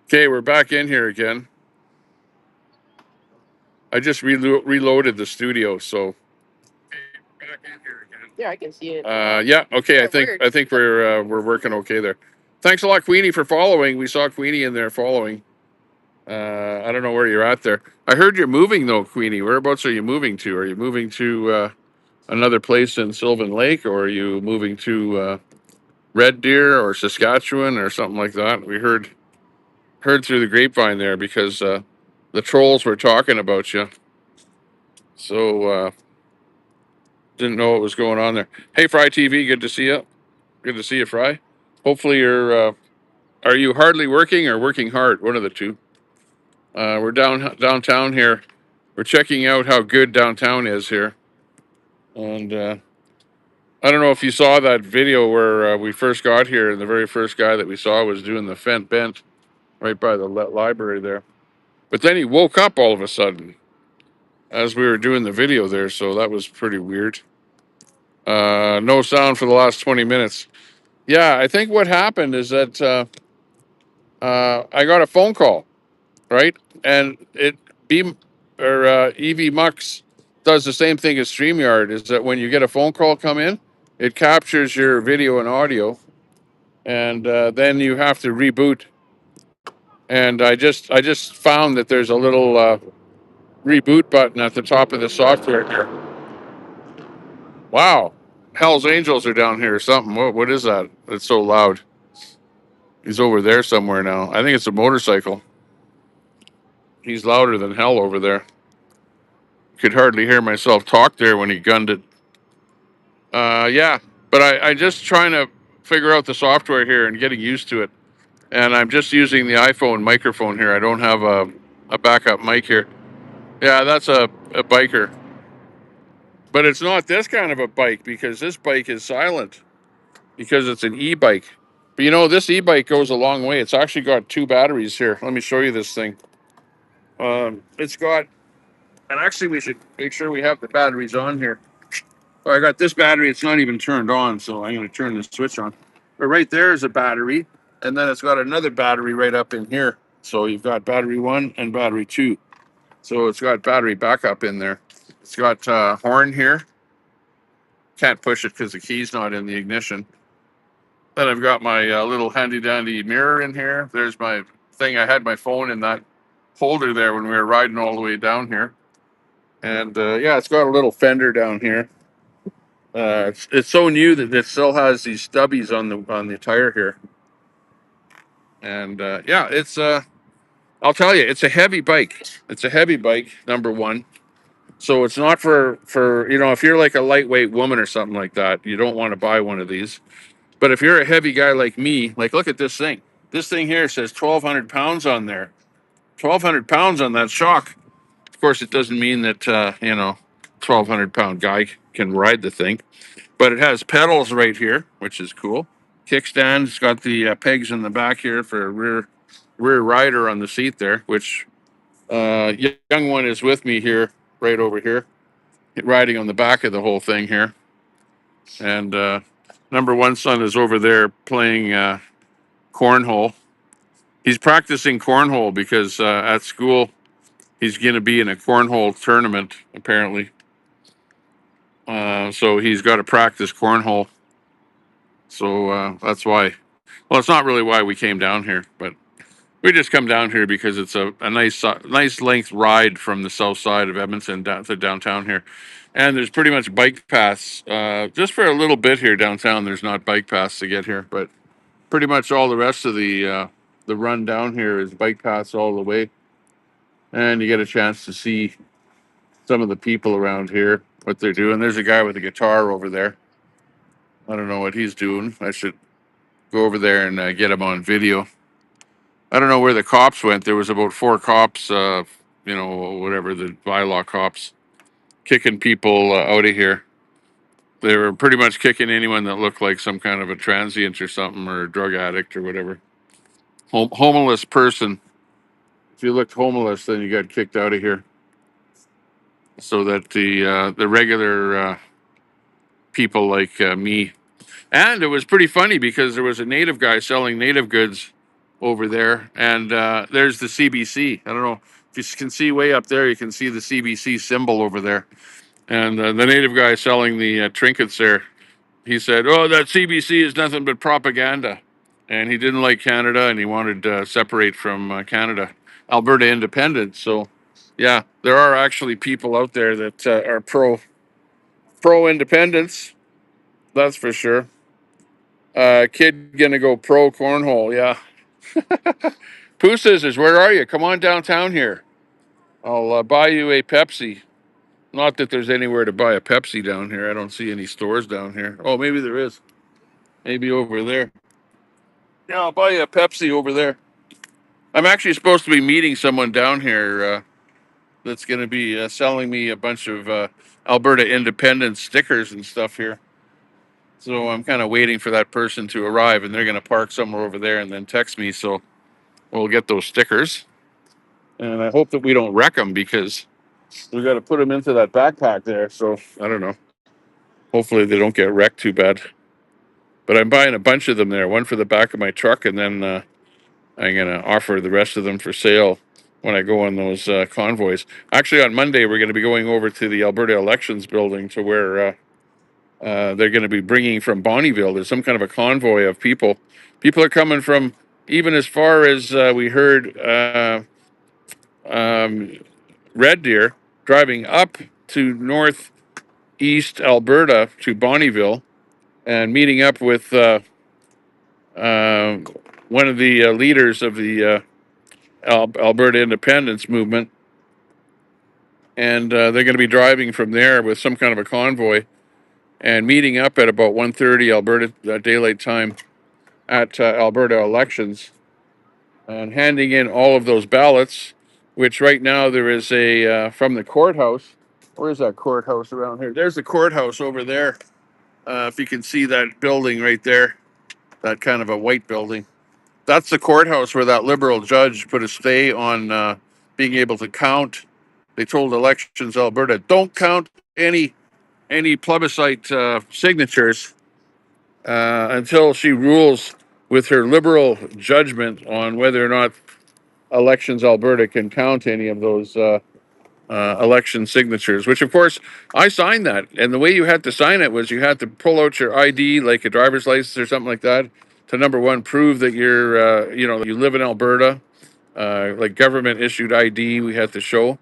Okay, we're back in here again. I just reloaded the studio, so Yeah, I can see it. yeah. Okay, I think we're working okay there. Thanks a lot, Queenie, for following. We saw Queenie in there following. I don't know where you're at there. I heard you're moving though, Queenie. Whereabouts are you moving to? Are you moving to another place in Sylvan Lake, or are you moving to Red Deer or Saskatchewan or something like that? We heard through the grapevine there because the trolls were talking about you. So didn't know what was going on there. Hey, Fry TV, good to see you. Good to see you, Fry. Hopefully you're. Are you hardly working or working hard? One of the two. We're downtown here. We're checking out how good downtown is here, and I don't know if you saw that video where we first got here, and the very first guy that we saw was doing the fent bent right by the library there. But then he woke up all of a sudden as we were doing the video there, so that was pretty weird. No sound for the last 20 minutes. Yeah, I think what happened is that I got a phone call, right? And it Beam or EV Mux does the same thing as StreamYard. Is that when you get a phone call come in, it captures your video and audio, and then you have to reboot. And I just found that there's a little reboot button at the top of the software here. Wow, Hell's Angels are down here or something. What is that? It's so loud. He's over there somewhere now. I think it's a motorcycle. He's louder than hell over there. Could hardly hear myself talk there when he gunned it. Yeah, but I just trying to figure out the software here and getting used to it. And I'm just using the iPhone microphone here. I don't have a backup mic here. Yeah, that's a biker. But it's not this kind of a bike because this bike is silent because it's an e-bike. But you know, this e-bike goes a long way. It's actually got two batteries here. Let me show you this thing. It's got, and actually we should make sure we have the batteries on here. Oh, I got this battery. It's not even turned on, so I'm going to turn the switch on. But right there is a battery, and then it's got another battery right up in here. So you've got battery one and battery two. So it's got battery backup in there. It's got horn here. Can't push it because the key's not in the ignition. Then I've got my little handy dandy mirror in here. There's my thing. I had my phone in that holder there when we were riding all the way down here. And yeah, it's got a little fender down here. It's so new that it still has these stubbies on the tire here. And yeah, it's I'll tell you, it's a heavy bike. It's a heavy bike, number one. So it's not for if you're like a lightweight woman or something like that, you don't want to buy one of these. But if you're a heavy guy like me, like look at this thing. This thing here says 1,200 pounds on there. 1,200 pounds on that shock. Of course, it doesn't mean that 1,200 pound guy can ride the thing, but it has pedals right here, which is cool. Kickstand. It's got the pegs in the back here for a rear rider on the seat there, which young one is with me here, right over here, riding on the back of the whole thing here. And number one son is over there playing cornhole. He's practicing cornhole because at school he's going to be in a cornhole tournament apparently. So he's got to practice cornhole. So that's why. Well, it's not really why we came down here, but we just come down here because it's a nice length ride from the south side of Edmonton down to downtown here, and there's pretty much bike paths. Just for a little bit here downtown, there's not bike paths to get here, but pretty much all the rest of the run down here is bike paths all the way, and you get a chance to see some of the people around here what they're doing. There's a guy with a guitar over there. I don't know what he's doing. I should go over there and get him on video. I don't know where the cops went. There was about four cops, whatever the bylaw cops, kicking people out of here. They were pretty much kicking anyone that looked like some kind of a transient or something, or a drug addict or whatever. Homeless person. If you looked homeless, then you got kicked out of here. So that the regular people like me, and it was pretty funny because there was a native guy selling native goods over there, and there's the CBC. I don't know if you can see way up there. You can see the CBC symbol over there, and the native guy selling the trinkets there. He said, "Oh, that CBC is nothing but propaganda," and he didn't like Canada, and he wanted to separate from Canada, Alberta independence. So, yeah, there are actually people out there that are pro independence. That's for sure. Kid gonna go pro cornhole. Yeah. Pooh Scissors, where are you? Come on downtown here. I'll buy you a Pepsi. Not that there's anywhere to buy a Pepsi down here. I don't see any stores down here. Oh, maybe there is. Maybe over there. Yeah, I'll buy you a Pepsi over there. I'm actually supposed to be meeting someone down here that's going to be selling me a bunch of Alberta independence stickers and stuff here. So I'm kind of waiting for that person to arrive, and they're going to park somewhere over there and then text me. So we'll get those stickers. And I hope that we don't wreck them because we got to put them into that backpack there. So I don't know. Hopefully they don't get wrecked too bad. But I'm buying a bunch of them there, one for the back of my truck, and then I'm going to offer the rest of them for sale when I go on those convoys. Actually, on Monday, we're going to be going over to the Alberta Elections building to where they're going to be bringing from Bonnyville. There's some kind of a convoy of people. People are coming from even as far as we heard um, Red Deer, driving up to northeast Alberta to Bonnyville and meeting up with uh, one of the leaders of the Alberta independence movement, and they're going to be driving from there with some kind of a convoy and meeting up at about 1:30 Alberta daylight time at Alberta elections and handing in all of those ballots. Which right now there is a from the courthouse. Where's that courthouse around here? There's the courthouse over there. If you can see that building right there, that kind of a white building. That's the courthouse where that liberal judge put a stay on being able to count. They told Elections Alberta, don't count any plebiscite signatures until she rules with her liberal judgment on whether or not Elections Alberta can count any of those election signatures. Which, of course, I signed that, and the way you had to sign it was you had to pull out your ID, like a driver's license or something like that, to number one prove that you're you live in Alberta, like government issued ID. We had to show,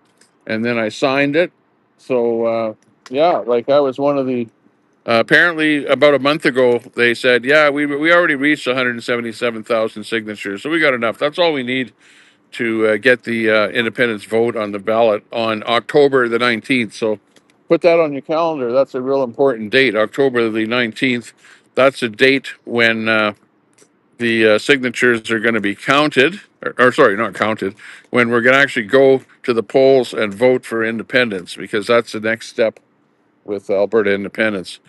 and then I signed it. So yeah, like I was one of the. Apparently, about a month ago, they said, "Yeah, we already reached 177,000 signatures, so we got enough. That's all we need to get the independence vote on the ballot on October the 19th." So put that on your calendar. That's a real important date, October the 19th. That's a date when the signatures are going to be counted, or sorry, not counted, when we're going to actually go to the polls and vote for independence, because that's the next step with Alberta independence.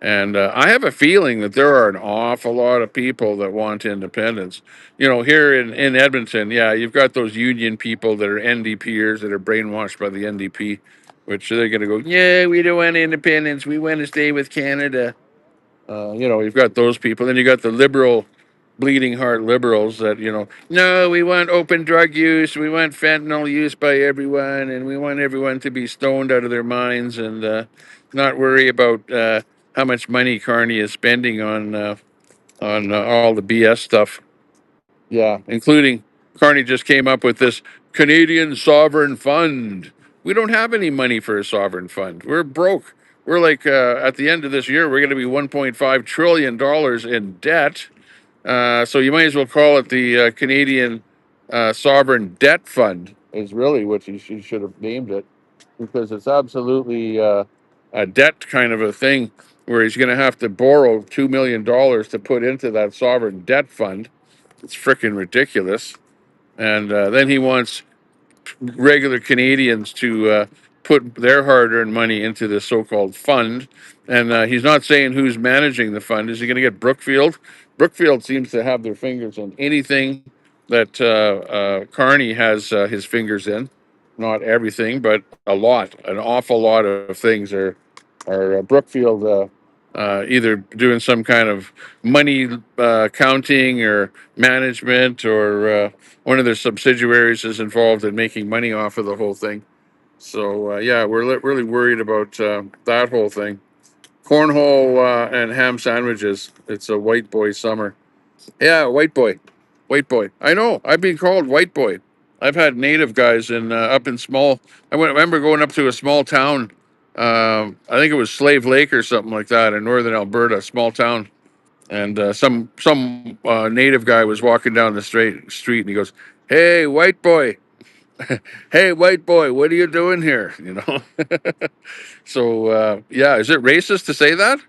And I have a feeling that there are an awful lot of people that want independence. Here in Edmonton, yeah, you've got those union people that are NDPers that are brainwashed by the NDP, which they're going to go, yeah, we don't want independence. We want to stay with Canada. You've got those people. Then you got the liberal, bleeding heart liberals that, no, we want open drug use. We want fentanyl use by everyone. And we want everyone to be stoned out of their minds and not worry about how much money Carney is spending on all the BS stuff. Yeah, including Carney just came up with this Canadian sovereign fund. We don't have any money for a sovereign fund. We're broke. We're like at the end of this year, we're going to be $1.5 trillion in debt. So you might as well call it the Canadian Sovereign Debt Fund, is really what you should have named it, because it's absolutely a debt kind of a thing where he's going to have to borrow $2 million to put into that sovereign debt fund. It's freaking ridiculous. And then he wants regular Canadians to put their hard-earned money into this so-called fund. And he's not saying who's managing the fund. Is he going to get Brookfield? Brookfield seems to have their fingers in anything that Carney has his fingers in. Not everything, but a lot, an awful lot of things are Brookfield either doing some kind of money counting or management, or one of their subsidiaries is involved in making money off of the whole thing. So yeah, we're really worried about that whole thing. Cornhole and ham sandwiches. It's a white boy summer. Yeah, white boy, white boy. I know. I've been called white boy. I've had native guys in up in small. Remember going up to a small town. I think it was Slave Lake or something like that in northern Alberta, small town. And some native guy was walking down the street, and he goes, "Hey, white boy! Hey, white boy! What are you doing here?" You know. So yeah, is it racist to say that?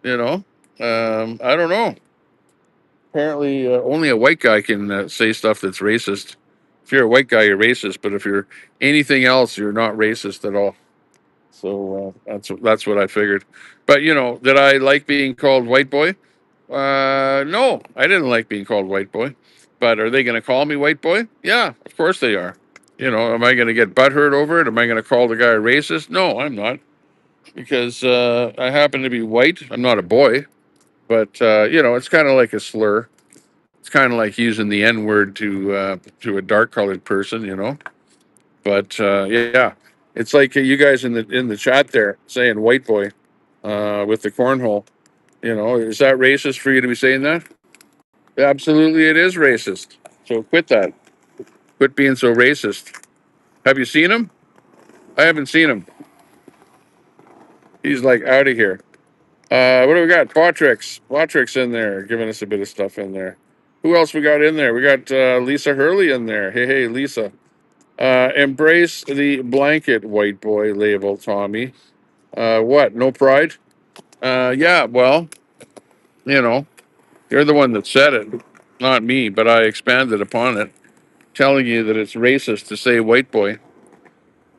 You know, I don't know. Apparently, only a white guy can say stuff that's racist. If you're a white guy, you're racist. But if you're anything else, you're not racist at all. So that's what I figured. But did I like being called white boy? No, I didn't like being called white boy. But are they going to call me white boy? Yeah, of course they are. Am I going to get butthurt over it? Am I going to call the guy a racist? No, I'm not, because I happen to be white. I'm not a boy, but it's kind of like a slur. It's kind of like using the N word to a dark colored person, But yeah, it's like you guys in the chat there saying white boy with the cornhole. Is that racist for you to be saying that? Absolutely, it is racist. So quit that. Quit being so racist. Have you seen him? I haven't seen him. He's like out of here. What do we got? Botrix in there, giving us a bit of stuff in there. Who else we got in there? We got Lisa Hurley in there. Hey, Lisa. Embrace the blanket, white boy label, Tommy. What? No pride? Yeah, well, you know, you're the one that said it, not me, but I expanded upon it, telling you that it's racist to say white boy.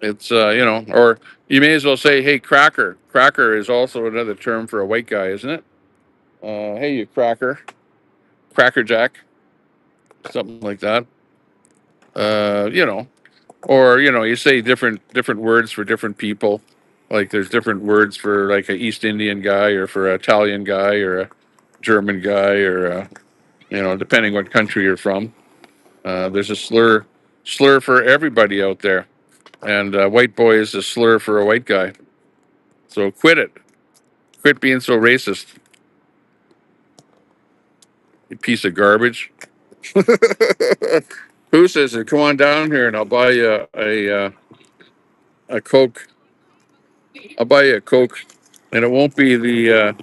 It's, or you may as well say, hey, cracker. Cracker is also another term for a white guy, isn't it? Hey, you cracker. Cracker Jack, something like that. Uh, you know, or you say different words for different people. Like there's different words for like a East Indian guy, or for an Italian guy, or a German guy, or depending what country you're from. There's a slur for everybody out there, and white boy is a slur for a white guy. So quit it. Quit being so racist. You piece of garbage. Who says it? Come on down here, and I'll buy you a Coke. I'll buy you a Coke, and it won't be the.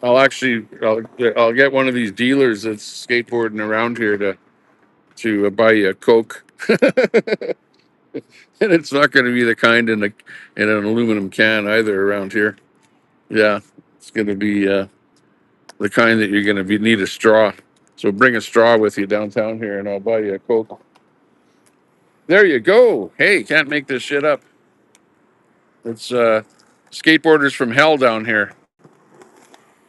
I'll get one of these dealers that's skateboarding around here to buy you a Coke, and it's not going to be the kind in an aluminum can either around here. Yeah, it's going to be the kind that you're going to need a straw. So bring a straw with you downtown here, and I'll buy you a Coke. There you go. Hey, can't make this shit up. It's skateboarders from hell down here.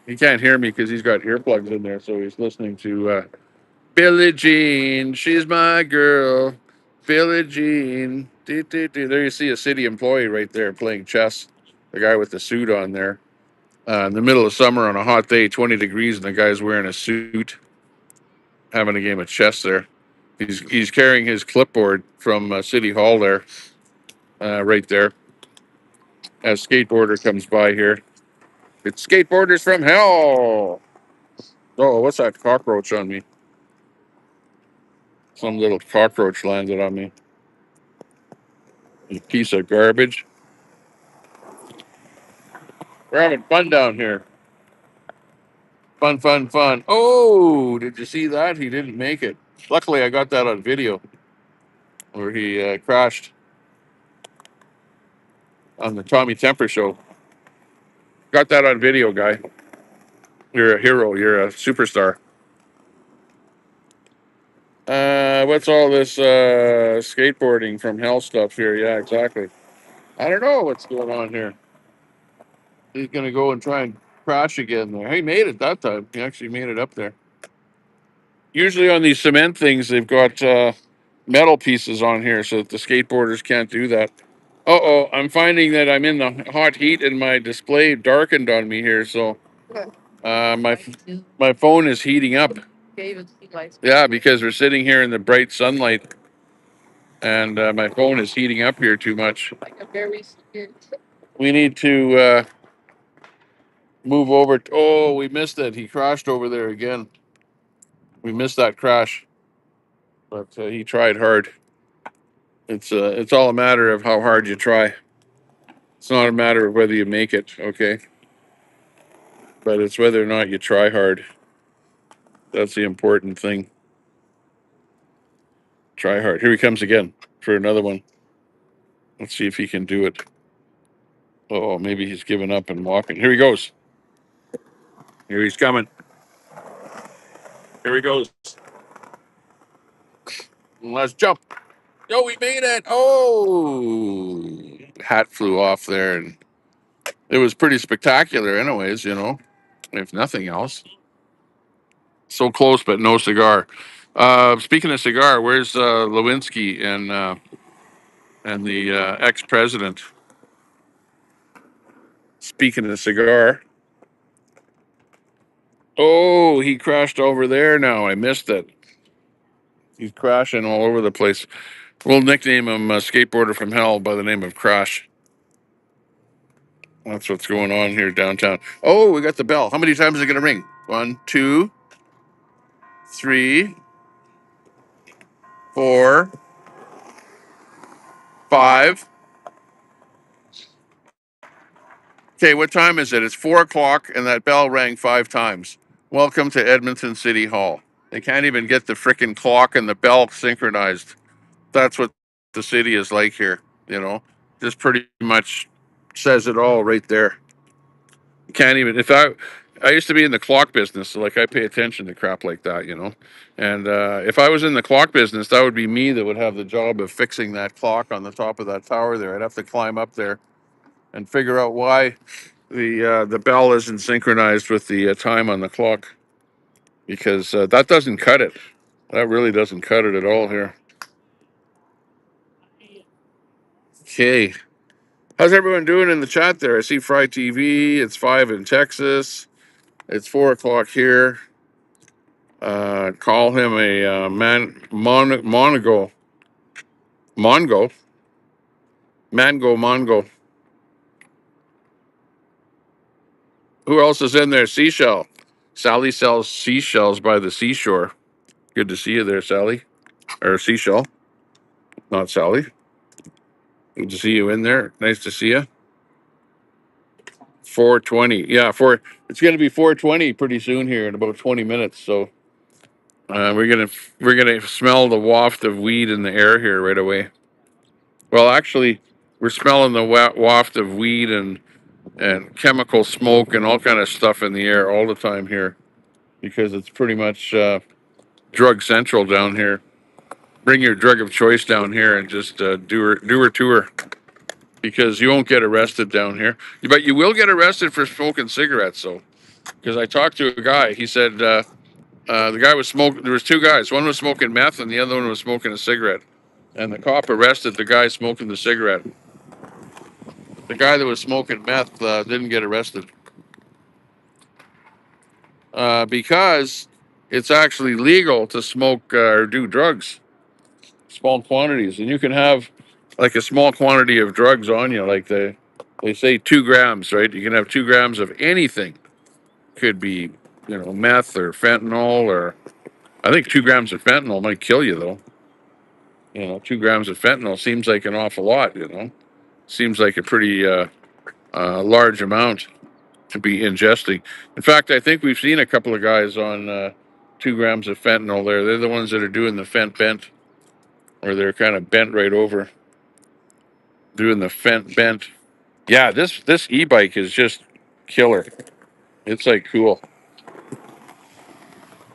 He can't hear me because he's got earplugs in there, so he's listening to Billie Jean. She's my girl, Billie Jean. There you see a city employee right there playing chess. The guy with the suit on there. In the middle of summer on a hot day, 20 degrees, and the guy's wearing a suit, having a game of chess there. He's carrying his clipboard from City Hall there, right there. As skateboarder comes by here. It's skateboarders from hell. Oh, what's that cockroach on me? Some little cockroach landed on me. You piece of garbage. We're having fun down here. Fun, fun, fun. Oh, did you see that? He didn't make it. Luckily, I got that on video where he crashed on the Tommy Temper show. Got that on video, guy. You're a hero. You're a superstar. What's all this skateboarding from hell stuff here? Yeah, exactly. I don't know what's going on here. He's going to go and try and crash again there. He made it that time. He actually made it up there. Usually on these cement things, they've got metal pieces on here so that the skateboarders can't do that. Uh-oh, I'm finding that I'm in the hot heat and my display darkened on me here, so my phone is heating up. Yeah, because we're sitting here in the bright sunlight and my phone is heating up here too much. We need to move over. Oh, we missed it. He crashed over there again. We missed that crash, but he tried hard. It's all a matter of how hard you try. It's not a matter of whether you make it, okay? But it's whether or not you try hard. That's the important thing. Try hard. Here he comes again for another one. Let's see if he can do it. Oh, maybe he's given up and walking. Here he goes. Here he's coming. Here he goes. Let's jump. Oh, we made it. Oh, hat flew off there, and it was pretty spectacular, anyways. If nothing else. So close, but no cigar. Speaking of cigar, where's Lewinsky and the ex-president? Speaking of cigar, oh, he crashed over there. Now I missed it. He's crashing all over the place. We'll nickname him a skateboarder from hell by the name of Crash. That's what's going on here downtown. Oh, we got the bell. How many times is it going to ring? 1, 2, 3, 4, 5. Okay, what time is it? It's 4 o'clock, and that bell rang 5 times. Welcome to Edmonton City Hall. They can't even get the frickin' clock and the bell synchronized. That's what the city is like here. Just pretty much says it all right there. Can't even. If I used to be in the clock business, so like I pay attention to crap like that. And if I was in the clock business, that would be me that would have the job of fixing that clock on the top of that tower there. I'd have to climb up there and figure out why the bell isn't synchronized with the time on the clock, because that doesn't cut it. That really doesn't cut it at all here. Okay. How's everyone doing in the chat there? I see Fry TV. It's 5 in Texas. It's 4 o'clock here. Call him a Mongo. Mongo. Who else is in there? Seashell. Sally sells seashells by the seashore. Good to see you there, Sally. Or Seashell, not Sally. Good to see you in there. Nice to see you. 4:20. Yeah, it's going to be 4:20 pretty soon here in about 20 minutes. So we're gonna smell the waft of weed in the air here right away. Well, actually, we're smelling the waft of weed and chemical smoke and all kind of stuff in the air all the time here, because it's pretty much drug central down here. Bring your drug of choice down here and just do her tour, because you won't get arrested down here. But you will get arrested for smoking cigarettes, though. Because I talked to a guy. He said the guy was smoking. There was two guys. One was smoking meth, and the other one was smoking a cigarette. And the cop arrested the guy smoking the cigarette. The guy that was smoking meth didn't get arrested because it's actually legal to smoke or do drugs, small quantities, and you can have like a small quantity of drugs on you, like they say 2 grams, right? You can have 2 grams of anything. Could be, meth or fentanyl, or I think 2 grams of fentanyl might kill you, though. 2 grams of fentanyl seems like an awful lot. Seems like a pretty large amount to be ingesting. In fact, I think we've seen a couple of guys on 2 grams of fentanyl there. They're the ones that are doing the fent bent, or they're kind of bent right over, doing the fent bent. Yeah, this e-bike is just killer. It's like cool.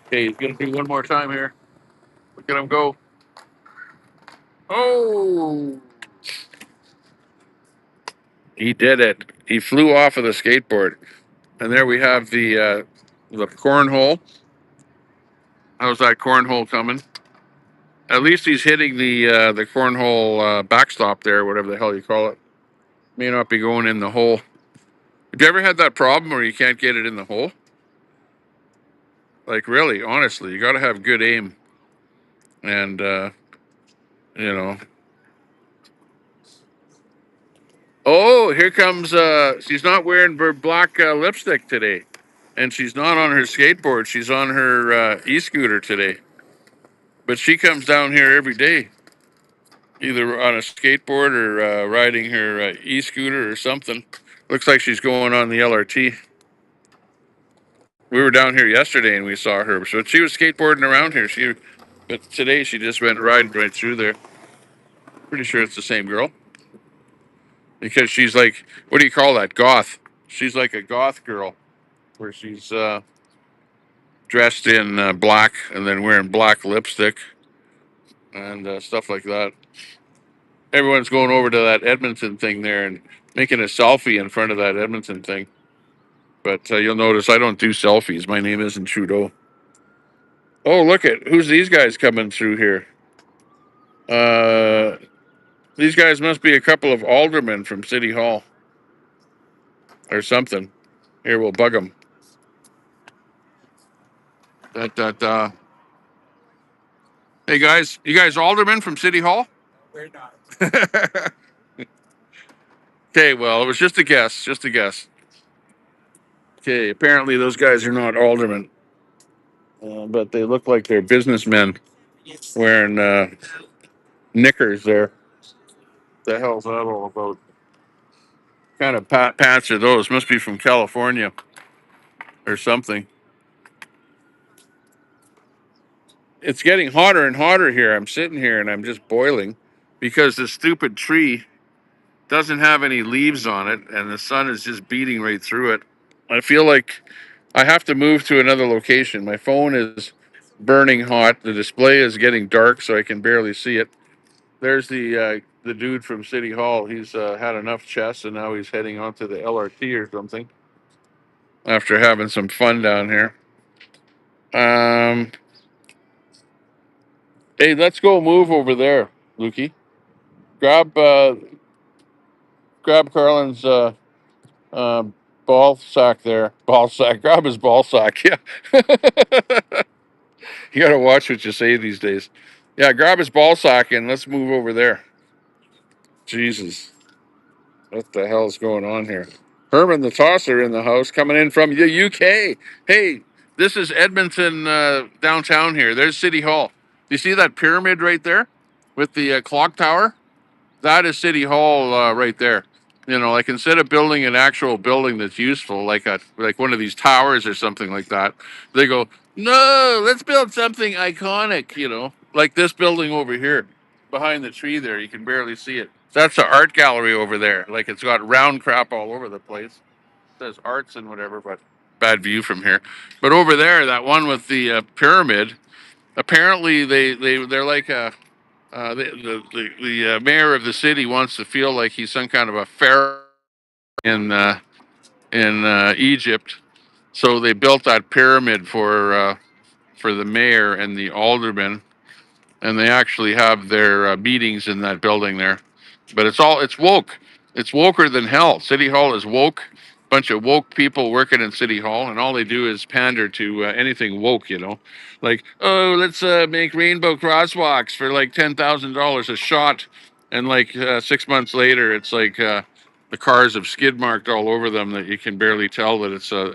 Okay, he's gonna do one more time here. Look at him go. Oh, he did it. He flew off of the skateboard. And there we have the cornhole. How's that cornhole coming? At least he's hitting the cornhole backstop there, whatever the hell you call it. May not be going in the hole. Have you ever had that problem where you can't get it in the hole? Like really, honestly, you got to have good aim, and you know. Oh, here comes. She's not wearing her black lipstick today, and she's not on her skateboard. She's on her e-scooter today. But she comes down here every day, either on a skateboard or riding her e-scooter or something. Looks like she's going on the LRT. We were down here yesterday and we saw her. So she was skateboarding around here. But today she just went riding right through there. Pretty sure it's the same girl because she's like, what do you call that? Goth. She's like a goth girl, where she's dressed in black and then wearing black lipstick and stuff like that. Everyone's going over to that Edmonton thing there and making a selfie in front of that Edmonton thing. But you'll notice I don't do selfies. My name isn't Trudeau. Oh, look at who's these guys coming through here. Uh, these guys must be a couple of aldermen from City Hall or something. Here, we'll bug them. Hey guys, you guys aldermen from City Hall? We're not. Okay, well, it was just a guess. Just a guess. Okay, apparently those guys are not aldermen, but they look like they're businessmen wearing knickers there. The hell's that all about? Kind of pants are those? Must be from California or something. It's getting hotter and hotter here. I'm sitting here and I'm just boiling because this stupid tree doesn't have any leaves on it and the sun is just beating right through it. I feel like I have to move to another location. My phone is burning hot. The display is getting dark so I can barely see it. There's the dude from City Hall. He's had enough chess and now he's heading onto the LRT or something after having some fun down here. Um, hey, let's go move over there, Lukey. Grab grab Carlin's uh, ball sack there. Ball sack. Grab his ball sack. Yeah. You got to watch what you say these days. Yeah, grab his ball sack and let's move over there. Jesus. What the hell is going on here? Herman the Tosser in the house coming in from the UK. Hey, this is Edmonton downtown here. There's City Hall. You see that pyramid right there with the clock tower? That is City Hall right there. You know, like instead of building an actual building that's useful, like one of these towers or something like that, they go, no, let's build something iconic. You know, like this building over here, behind the tree there, you can barely see it. That's an art gallery over there. Like it's got round crap all over the place. It says arts and whatever, but bad view from here. But over there, that one with the pyramid. Apparently, they're like a the mayor of the city wants to feel like he's some kind of a pharaoh in Egypt, so they built that pyramid for the mayor and the aldermen, and they actually have their meetings in that building there. But it's woke. It's woker than hell. City Hall is woke. Bunch of woke people working in City Hall, and all they do is pander to anything woke. You know, like oh, let's make rainbow crosswalks for like $10,000 a shot, and like 6 months later, it's like the cars have skid marked all over them that you can barely tell that it's a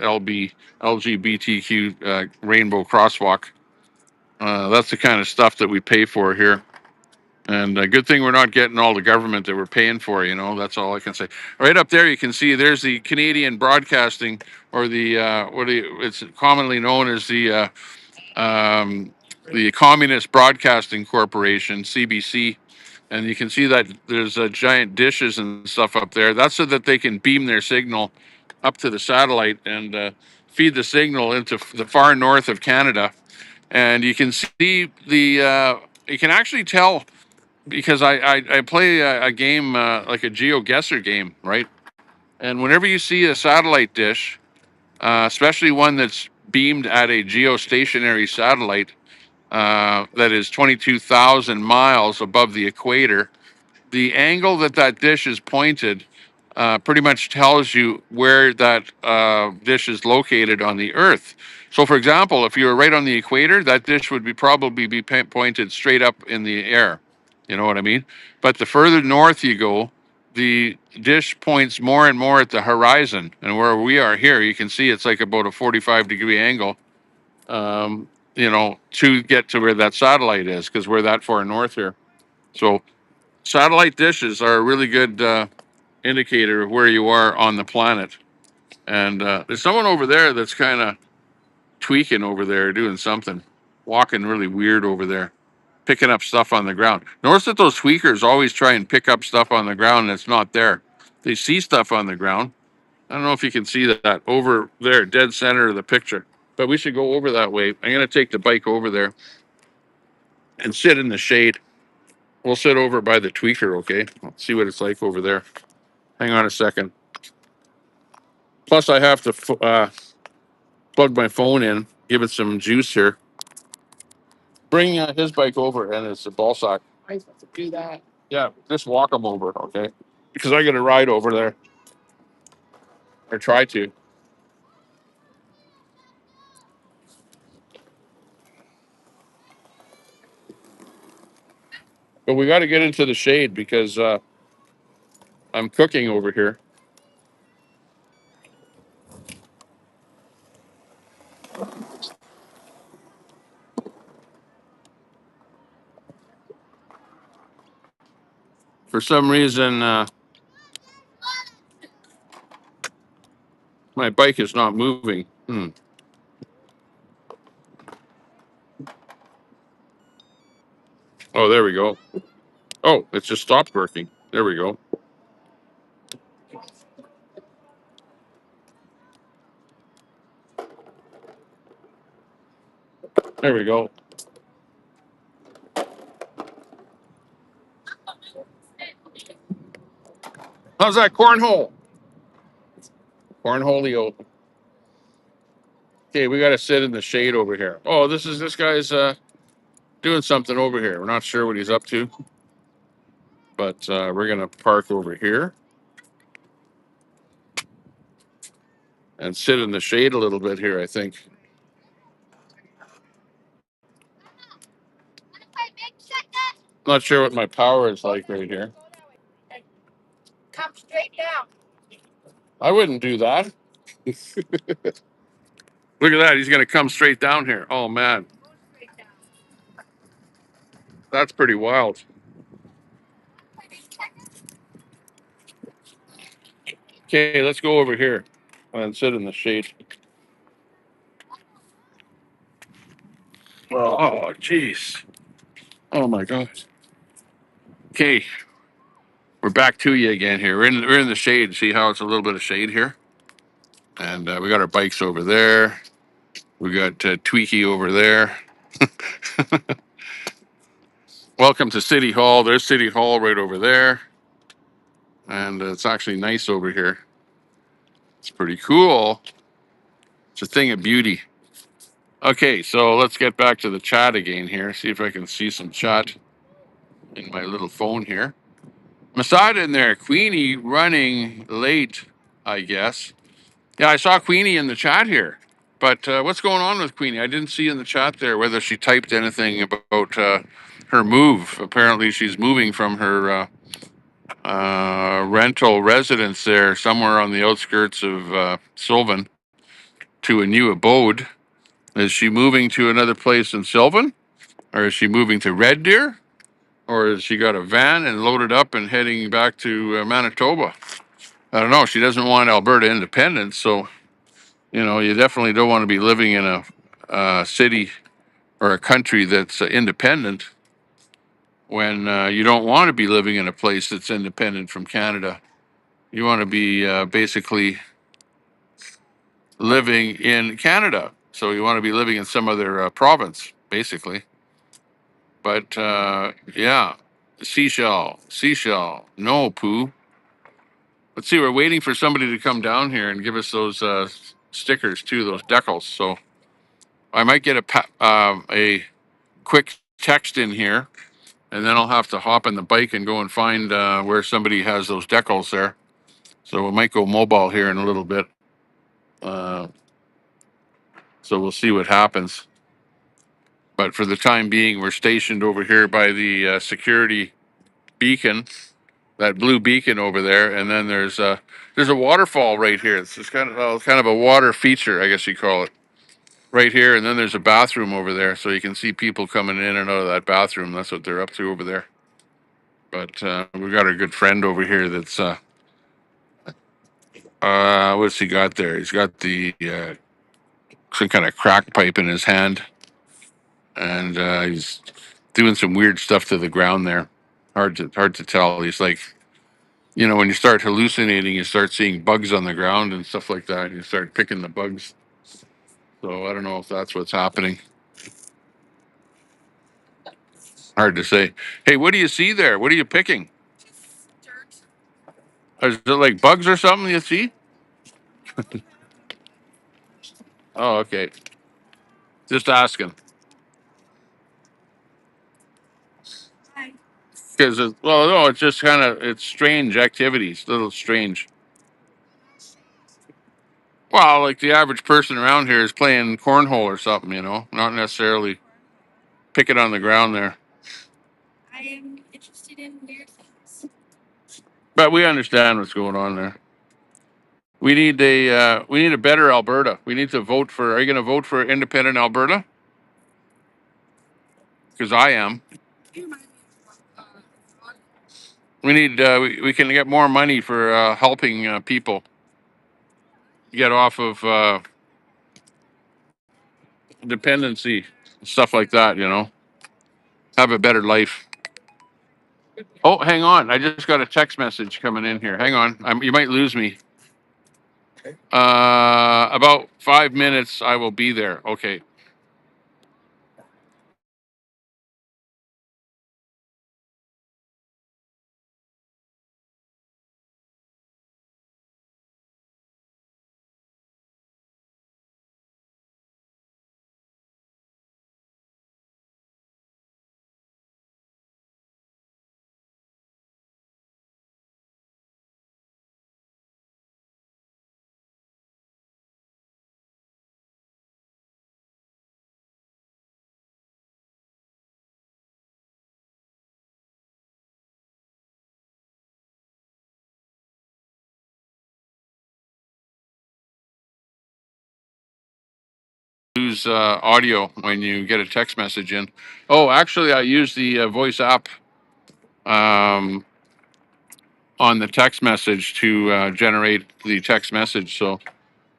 LGBTQ rainbow crosswalk. That's the kind of stuff that we pay for here. And a good thing we're not getting all the government that we're paying for, you know, that's all I can say. Right up there, you can see there's the Canadian Broadcasting, or the, it's commonly known as the Communist Broadcasting Corporation, CBC. And you can see that there's giant dishes and stuff up there. That's so that they can beam their signal up to the satellite and feed the signal into the far north of Canada. And you can see you can actually tell because I play a game like a GeoGuessr game, right? And whenever you see a satellite dish, especially one that's beamed at a geostationary satellite, that is 22,000 miles above the equator. The angle that that dish is pointed pretty much tells you where that dish is located on the Earth. So, for example, if you were right on the equator, that dish would probably be pointed straight up in the air. You know what I mean? But the further north you go, the dish points more and more at the horizon. And where we are here, you can see it's like about a 45-degree angle, to get to where that satellite is, because we're that far north here. So satellite dishes are a really good indicator of where you are on the planet. And there's someone over there that's kind of tweaking over there, doing something, walking really weird over there, picking up stuff on the ground. Notice that those tweakers always try and pick up stuff on the ground that's not there. They see stuff on the ground. I don't know if you can see that over there, dead center of the picture. But we should go over that way. I'm going to take the bike over there and sit in the shade. We'll sit over by the tweaker, okay? Let's see what it's like over there. Hang on a second. Plus, I have to plug my phone in, give it some juice here. Bring his bike over, and it's a ball sock. I have to do that. Yeah, just walk him over, okay? Because I got to ride over there, or try to. But we got to get into the shade because I'm cooking over here. For some reason, my bike is not moving. Oh, there we go. Oh, it just stopped working. There we go. There we go. How's that cornhole? Cornholio. Okay, we got to sit in the shade over here. Oh, this guy's doing something over here. We're not sure what he's up to, but we're gonna park over here and sit in the shade a little bit here. I think. Not sure what my power is like right here. Come straight down. I wouldn't do that. Look at that. He's gonna come straight down here. Oh man, that's pretty wild. Okay, let's go over here and sit in the shade. Oh, jeez. Oh my God. Okay, we're back to you again here. We're in the shade. See how it's a little bit of shade here, and we got our bikes over there. We got Tweaky over there. Welcome to City Hall. There's City Hall right over there, and it's actually nice over here. It's pretty cool. It's a thing of beauty. Okay, so let's get back to the chat again here. See if I can see some chat in my little phone here. Masada in there. Queenie running late, I guess. Yeah, I saw Queenie in the chat here. But what's going on with Queenie? I didn't see in the chat there whether she typed anything about her move. Apparently, she's moving from her rental residence there, somewhere on the outskirts of Sylvan, to a new abode. Is she moving to another place in Sylvan? Or is she moving to Red Deer? Or has she got a van and loaded up and heading back to Manitoba? I don't know. She doesn't want Alberta independence, so you definitely don't want to be living in a city or a country that's independent when you don't want to be living in a place that's independent from Canada. You want to be basically living in Canada, so you want to be living in some other province, basically. But yeah, seashell, no poo. Let's see. We're waiting for somebody to come down here and give us those stickers too, those decals. So I might get a quick text in here, and then I'll have to hop on the bike and go and find where somebody has those decals there. So we might go mobile here in a little bit. Uh, so we'll see what happens. But for the time being, we're stationed over here by the security beacon, that blue beacon over there, and then there's a waterfall right here. It's just kind of a water feature, I guess you call it, right here. And then there's a bathroom over there, so you can see people coming in and out of that bathroom. That's what they're up to over there. But we got a good friend over here that's what's he got there? He's got the some kind of crack pipe in his hand, and he's doing some weird stuff to the ground there. Hard to tell. He's like, when you start hallucinating, you start seeing bugs on the ground and stuff like that. You start picking the bugs. So I don't know if that's what's happening. Hard to say. Hey, what do you see there? What are you picking? Is it like bugs or something you see? Oh, okay. Just asking. Because, well, no, it's just it's strange activities, a little strange. Well, like the average person around here is playing cornhole or something, not necessarily picking on the ground there. I am interested in weird things. But we understand what's going on there. We need a better Alberta. We need to vote for. Are you going to vote for independent Alberta? Because I am. We need. We can get more money for helping people get off of dependency, stuff like that. Have a better life. Oh, hang on. I just got a text message coming in here. Hang on. You might lose me. About 5 minutes. I will be there. Okay. Use audio when you get a text message in. Oh, actually, I use the voice app um, on the text message to generate the text message. So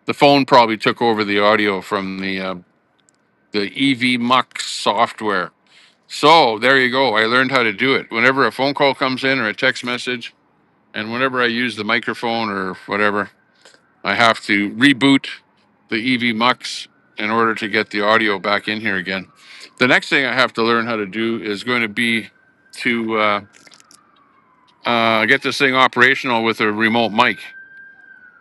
the phone probably took over the audio from the EV Mux software. So there you go. I learned how to do it. Whenever a phone call comes in or a text message, and whenever I use the microphone or whatever, I have to reboot the EV Mux in order to get the audio back in here again. The next thing I have to learn how to do is going to be to get this thing operational with a remote mic,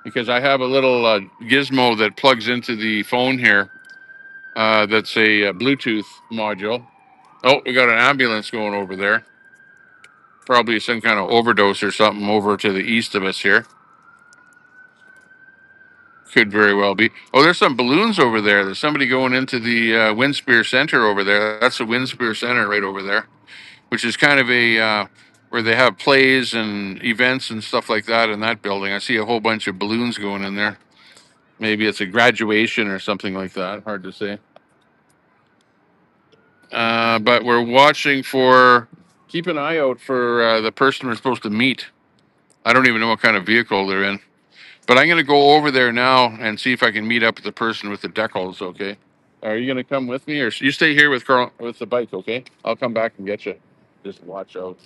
because I have a little gizmo that plugs into the phone here. That's a Bluetooth module. Oh, we got an ambulance going over there. Probably some kind of overdose or something over to the east of us here. Could very well be. Oh, there's some balloons over there. There's somebody going into the Windspear Center over there. That's the Windspear Center right over there, which is kind of a where they have plays and events and stuff like that in that building. I see a whole bunch of balloons going in there. Maybe it's a graduation or something like that. Hard to say. But we're watching for. Keep an eye out for the person we're supposed to meet. I don't even know what kind of vehicle they're in. But I'm going to go over there now and see if I can meet up with the person with the decals, okay? Are you going to come with me, or you stay here with Carl with the bike, okay? I'll come back and get you. Just watch out.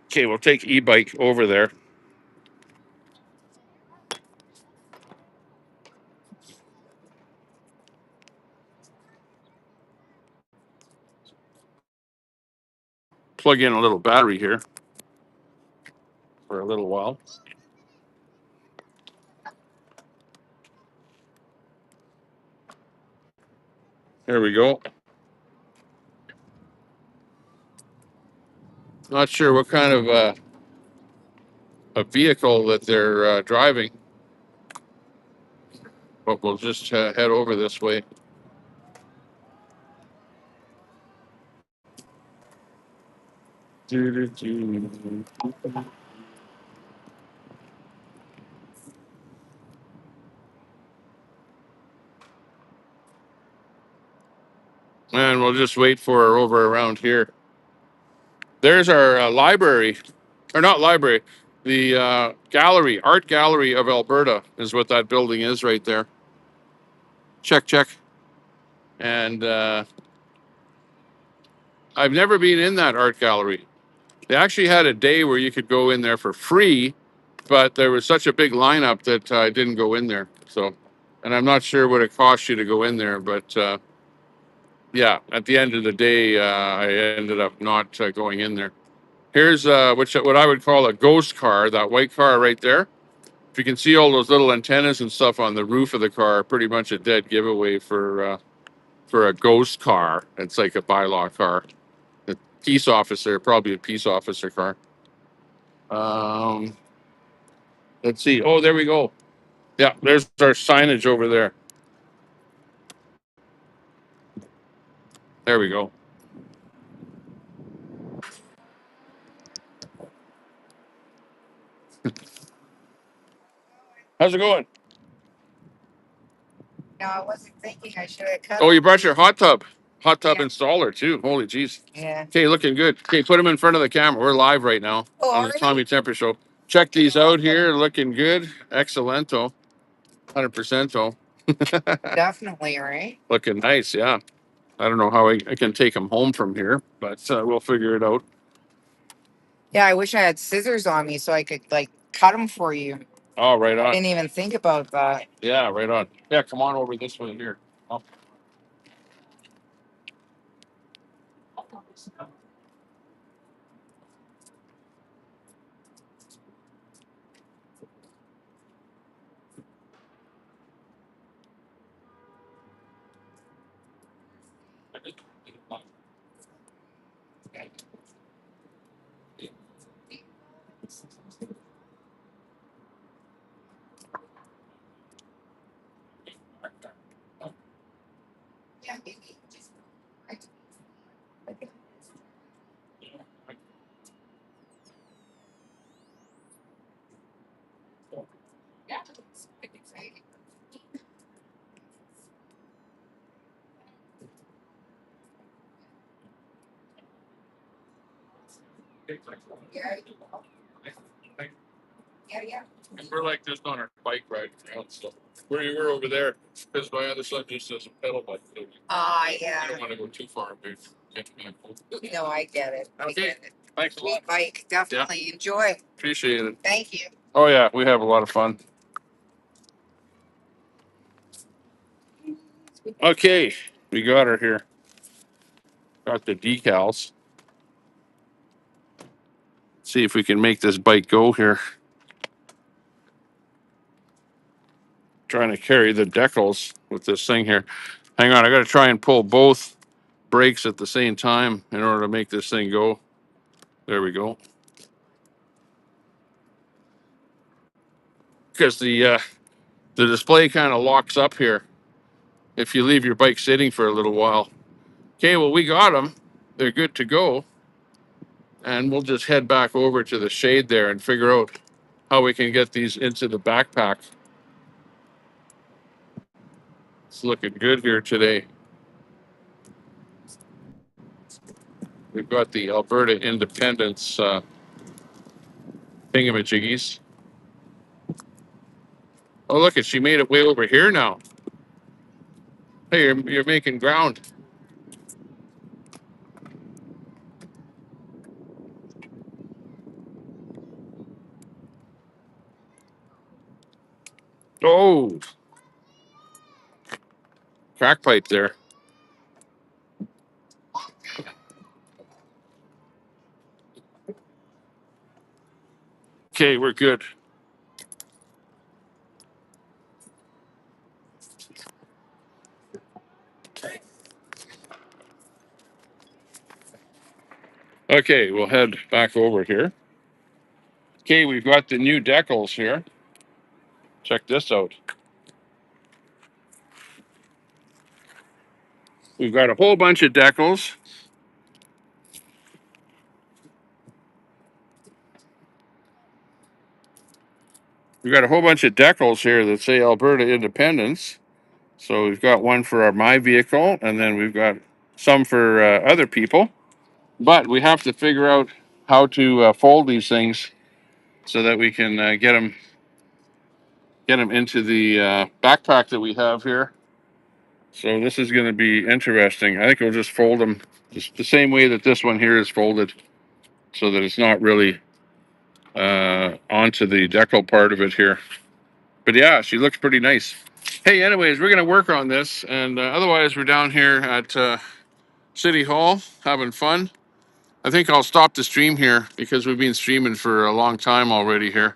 Okay, we'll take e-bike over there. Plug in a little battery here for a little while. There we go. Not sure what kind of a vehicle that they're driving, but we'll just head over this way. And we'll just wait for her over around here. There's our library, or not library, the gallery, art gallery of Alberta is what that building is right there. Check, check. And I've never been in that art gallery. They actually had a day where you could go in there for free, but there was such a big lineup that I didn't go in there. So, and I'm not sure what it cost you to go in there, but yeah, at the end of the day, I ended up not going in there. Here's what I would call a ghost car, that white car right there. If you can see all those little antennas and stuff on the roof of the car, pretty much a dead giveaway for a ghost car. It's like a bylaw car. A peace officer, probably a peace officer car. Um, let's see. Oh, there we go. Yeah, there's our signage over there. There we go. How's it going? No, I wasn't thinking I should have cut. Oh, you brought your hot tub Yeah. installer too. Holy jeez. Yeah. Okay, looking good. Okay, put them in front of the camera. We're live right now Oh, on the already? Tommy Temper Show. Check these out here. Looking good. Excellento. 100%. Definitely, right? Looking nice. Yeah. I don't know how I can take them home from here, but we'll figure it out. Yeah, I wish I had scissors on me so I could like cut them for you. Oh, right I on. didn't even think about that. Yeah, right on. Yeah, come on over this way here. Oh. Yeah, maybe. Yeah. And we're like just on our bike ride around. So we're over there because my other son just does a pedal bike. So Yeah. I don't want to go too far away. No, I get it. I Okay. get it. Thanks a lot. Sweet bike. Definitely enjoy. Appreciate it. Thank you. Oh yeah, we have a lot of fun. Okay, we got her here. Got the decals. See if we can make this bike go here. Trying to carry the decals with this thing here. Hang on, I got to try and pull both brakes at the same time in order to make this thing go. There we go. Because the display kind of locks up here if you leave your bike sitting for a little while. Okay, well, we got them. They're good to go. And we'll just head back over to the shade there and figure out how we can get these into the backpack. It's looking good here today. We've got the Alberta Independence thingamajiggies. Oh, look, she made it way over here now. Hey, you're making ground. Oh, crack pipe there. Okay, we're good. Okay, we'll head back over here. Okay, we've got the new decals here. Check this out. We've got a whole bunch of decals. We've got a whole bunch of decals here that say Alberta Independence. So we've got one for my vehicle, and then we've got some for other people. But we have to figure out how to fold these things so that we can get them into the backpack that we have here. So this is going to be interesting. I think we'll just fold them just the same way that this one here is folded, so that it's not really onto the decal part of it here. But yeah, she looks pretty nice. Hey, anyways, we're going to work on this, and otherwise we're down here at City Hall having fun. I think I'll stop the stream here because we've been streaming for a long time already here.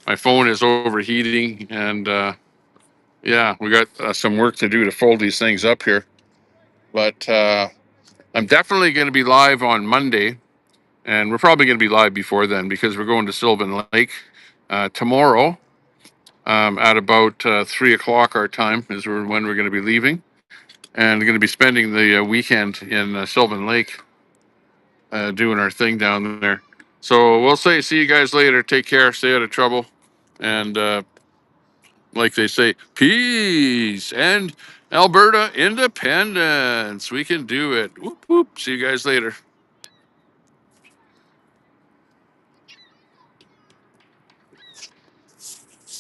My phone is overheating, and yeah, we got some work to do to fold these things up here. But I'm definitely going to be live on Monday, and we're probably going to be live before then because we're going to Sylvan Lake tomorrow at about 3 o'clock our time is when we're going to be leaving, and we're going to be spending the weekend in Sylvan Lake doing our thing down there. So we'll see you guys later. Take care. Stay out of trouble. And like they say, peace and Alberta independence. We can do it. Whoop, whoop. See you guys later.